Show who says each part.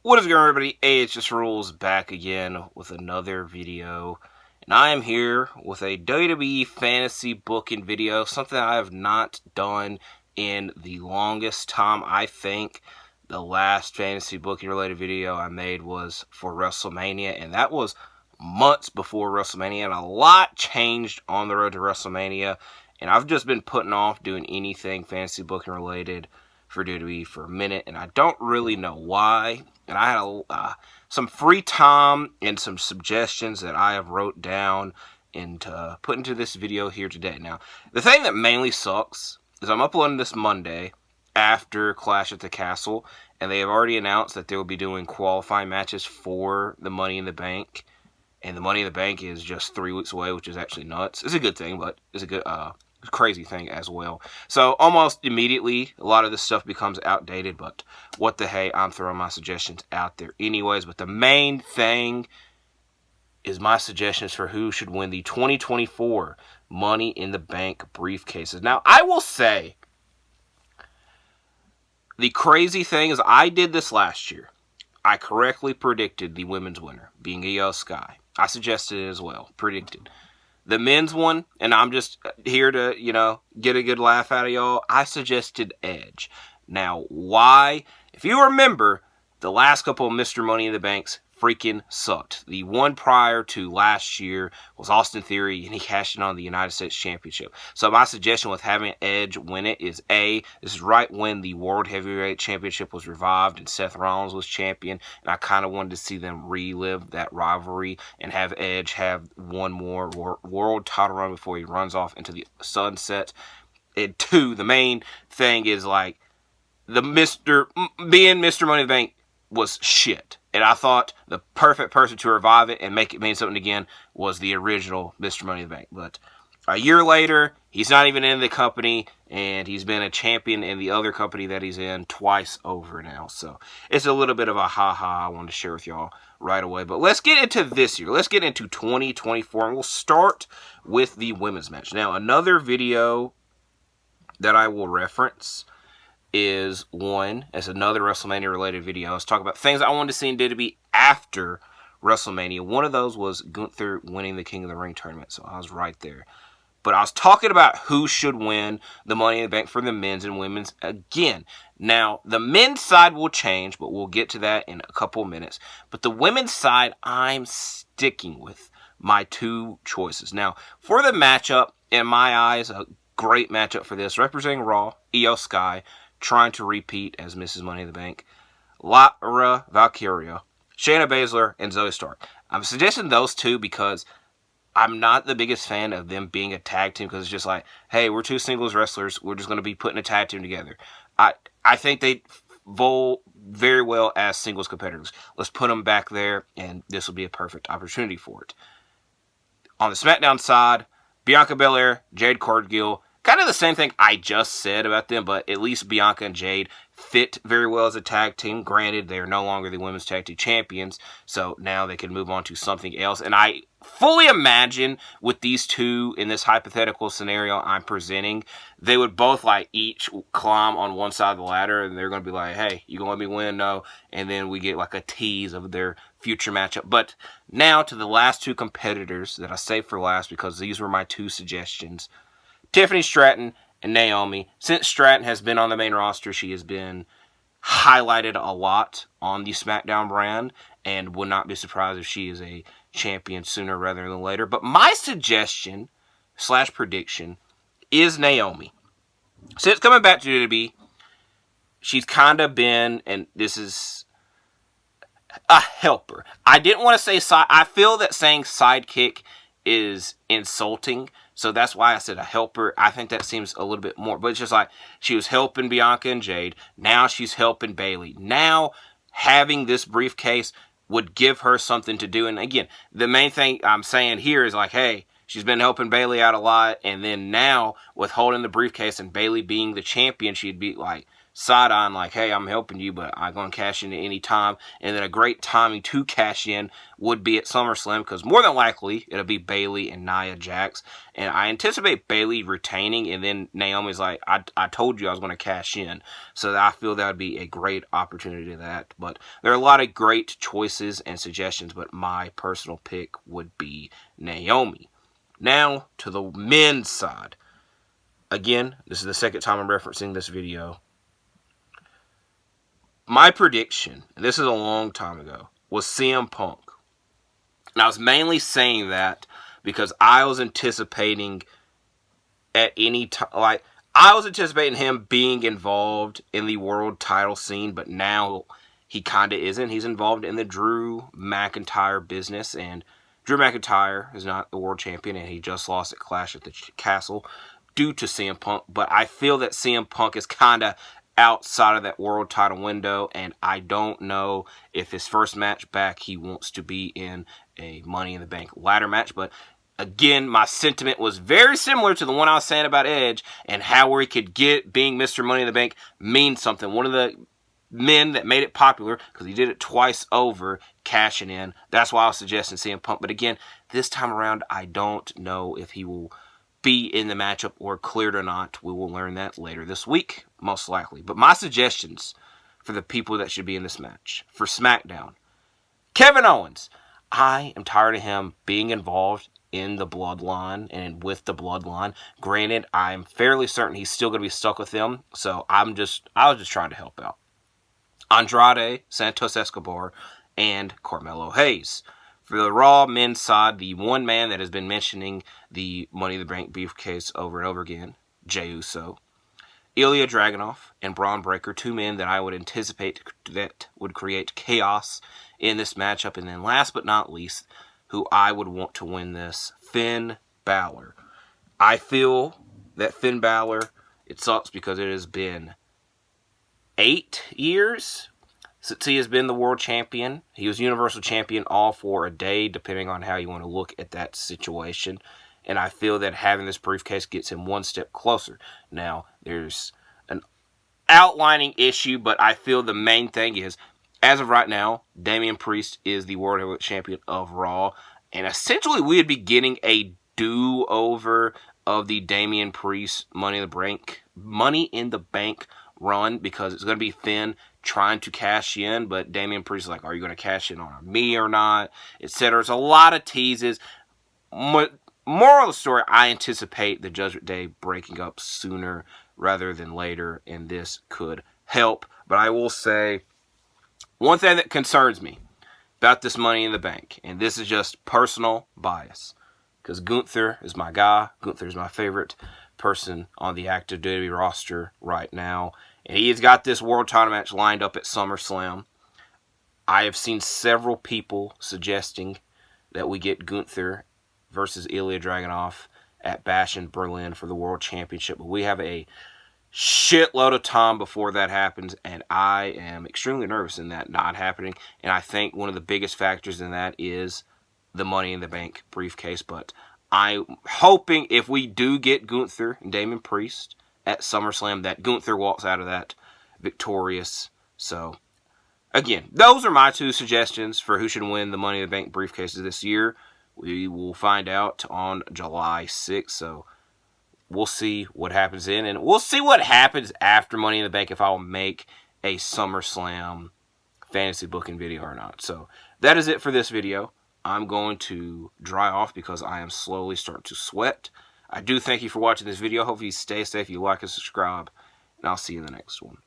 Speaker 1: What is going on, everybody? It's just Rules back again with another video. And I am here with a WWE fantasy booking video, something I have not done in the longest time. I think the last fantasy booking related video I made was for WrestleMania, and that was months before WrestleMania, and a lot changed on the road to WrestleMania. And I've just been putting off doing anything fantasy booking related for WWE for a minute, and I don't really know why. And I had some free time and some suggestions that I have wrote down and put into this video here today. Now, the thing that mainly sucks is I'm uploading this Monday after Clash at the Castle, and they have already announced that they will be doing qualifying matches for the Money in the Bank. And the Money in the Bank is just 3 weeks away, which is actually nuts. It's a good thing, but it's a good crazy thing as well. So almost immediately a lot of this stuff becomes outdated, but what the hey, I'm throwing my suggestions out there anyways. But the main thing is my suggestions for who should win the 2024 Money in the Bank briefcases. Now, I will say the crazy thing is I did this last year. I correctly predicted the women's winner being Io Sky. I suggested it as well, predicted. The men's one, and I'm just here to, get a good laugh out of y'all, I suggested Edge. Now, why? If you remember, the last couple of Mr. Money in the Banks freaking sucked. The one prior to last year was Austin Theory, and he cashed in on the United States Championship. So my suggestion with having Edge win it is this is right when the World Heavyweight Championship was revived and Seth Rollins was champion, and I kind of wanted to see them relive that rivalry and have Edge have one more world title run before he runs off into the sunset. And two, the main thing is like being Mr. Money in the Bank was shit. And I thought the perfect person to revive it and make it mean something again was the original Mr. Money in the Bank. But a year later, he's not even in the company, and he's been a champion in the other company that he's in twice over now. So it's a little bit of a ha-ha I wanted to share with y'all right away. But let's get into this year. Let's get into 2024, and we'll start with the women's match. Now, another video that I will reference is another WrestleMania related video. Let's talk about things I wanted to see in WWE after WrestleMania. One of those was Gunther winning the King of the Ring tournament, so I was right there. But I was talking about who should win the Money in the Bank for the men's and women's again. Now, the men's side will change, but we'll get to that in a couple of minutes. But the women's side, I'm sticking with my two choices. Now, for the matchup, in my eyes, a great matchup for this, representing Raw, Io Sky, trying to repeat as Mrs. Money in the Bank, Lyra Valkyria, Shayna Baszler, and Zoe Stark. I'm suggesting those two because I'm not the biggest fan of them being a tag team, because it's just like, hey, we're two singles wrestlers, we're just going to be putting a tag team together. I think they bowl very well as singles competitors. Let's put them back there, and this will be a perfect opportunity for it. On the SmackDown side, Bianca Belair, Jade Cargill, kind of the same thing I just said about them, but at least Bianca and Jade fit very well as a tag team. Granted, they are no longer the women's tag team champions, so now they can move on to something else. And I fully imagine with these two in this hypothetical scenario I'm presenting, they would both each climb on one side of the ladder, and they're going to be like, hey, you going to let me win? No. And then we get a tease of their future matchup. But now to the last two competitors that I saved for last, because these were my two suggestions. Tiffany Stratton and Naomi. Since Stratton has been on the main roster, she has been highlighted a lot on the SmackDown brand, and would not be surprised if she is a champion sooner rather than later. But my suggestion / prediction is Naomi. Since coming back to WWE, she's kind of been, and this is a helper. I didn't want to say side. I feel that saying sidekick is insulting, so that's why I said a helper. I think that seems a little bit more, but it's just like she was helping Bianca and Jade. Now she's helping Bayley. Now having this briefcase would give her something to do. And again, the main thing I'm saying here is hey, she's been helping Bayley out a lot, and then now with holding the briefcase and Bayley being the champion, she'd be side-eyeing like, hey, I'm helping you, but I'm going to cash in at any time. And then a great timing to cash in would be at SummerSlam, because more than likely it'll be Bayley and Nia Jax. And I anticipate Bayley retaining, and then Naomi's like, I told you I was going to cash in. So I feel that would be a great opportunity to that. But there are a lot of great choices and suggestions, but my personal pick would be Naomi. Now to the men's side. Again, this is the second time I'm referencing this video. My prediction, and this is a long time ago, was CM Punk. And I was mainly saying that because I was anticipating at any time, like, I was anticipating him being involved in the world title scene, but now he kind of isn't. He's involved in the Drew McIntyre business, and Drew McIntyre is not the world champion, and he just lost at Clash at the Castle due to CM Punk. But I feel that CM Punk is kind of outside of that world title window, and I don't know if his first match back he wants to be in a Money in the Bank ladder match. But again, my sentiment was very similar to the one I was saying about Edge, and how where he could get being Mr. Money in the Bank means something. One of the men that made it popular, because he did it twice over, cashing in. That's why I was suggesting CM Punk. But again, this time around, I don't know if he will be in the matchup or cleared or not. We will learn that later this week, most likely. But my suggestions for the people that should be in this match. For SmackDown, Kevin Owens. I am tired of him being involved in the bloodline and with the bloodline. Granted, I'm fairly certain he's still going to be stuck with them. So I was just trying to help out. Andrade, Santos Escobar, and Carmelo Hayes. For the Raw men's side, the one man that has been mentioning the Money in the Bank briefcase over and over again, Jey Uso. Ilya Dragunov and Braun Breaker, two men that I would anticipate that would create chaos in this matchup. And then last but not least, who I would want to win this, Finn Balor. I feel that Finn Balor, it sucks because it has been 8 years since he has been the world champion. He was Universal Champion all for a day, depending on how you want to look at that situation. And I feel that having this briefcase gets him one step closer. Now, there's an outlining issue, but I feel the main thing is, as of right now, Damian Priest is the World Heavyweight Champion of Raw. And essentially, we would be getting a do-over of the Damian Priest Money in the Bank run, because it's going to be Finn trying to cash in, but Damian Priest is like, are you going to cash in on me or not, etc. It's a lot of teases. Moral of the story, I anticipate the Judgment Day breaking up sooner rather than later, and this could help. But I will say, one thing that concerns me about this Money in the Bank, and this is just personal bias, because Gunther is my guy. Gunther is my favorite person on the active WWE roster right now. And he has got this world title match lined up at SummerSlam. I have seen several people suggesting that we get Gunther versus Ilya Dragunov at Bash in Berlin for the World Championship. But we have a shitload of time before that happens, and I am extremely nervous in that not happening. And I think one of the biggest factors in that is the Money in the Bank briefcase. But I'm hoping if we do get Gunther and Damian Priest at SummerSlam, that Gunther walks out of that victorious. So, again, those are my two suggestions for who should win the Money in the Bank briefcases this year. We will find out on July 6th, so we'll see what happens then, and we'll see what happens after Money in the Bank if I'll make a SummerSlam fantasy booking video or not. So, that is it for this video. I'm going to dry off because I am slowly starting to sweat. I do thank you for watching this video. Hopefully you stay safe, you like and subscribe, and I'll see you in the next one.